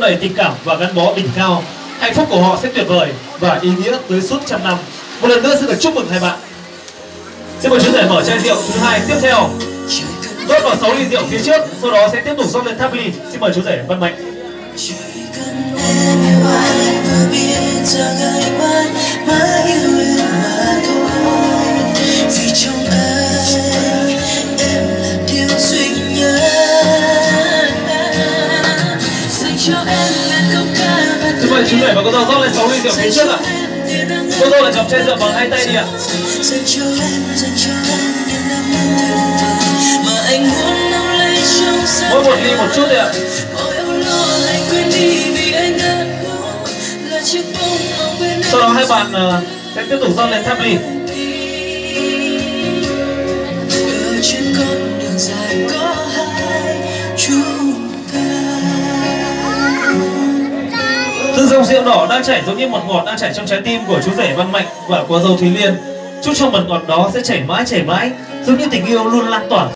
đầy tình cảm và gắn bó đỉnh cao. Hạnh phúc của họ sẽ tuyệt vời và ý nghĩa tới suốt trăm năm. Một lần nữa xin được chúc mừng hai bạn. Xin mời chú rể mở chai rượu thứ hai tiếp theo. Rót vào 6 ly rượu phía trước, sau đó sẽ tiếp tục rót lên tháp ly. Xin mời chú rể Văn Mạnh. Xin mời chú rể và cô dâu rót lên 6 ly rượu phía trước ạ. Cô dâu là chọc chai rượu bằng hai tay đi ạ. Mỗi một ly một chút thôi ạ. Sau đó hai bạn sẽ tiếp tục rót lên tháp ly. Từng dòng rượu đỏ đang chảy giống như mật ngọt đang chảy trong trái tim của chú rể Văn Mạnh và cô dâu Thúy Liên. Chúc cho mật ngọt đó sẽ chảy mãi giống như tình yêu luôn lan tỏa.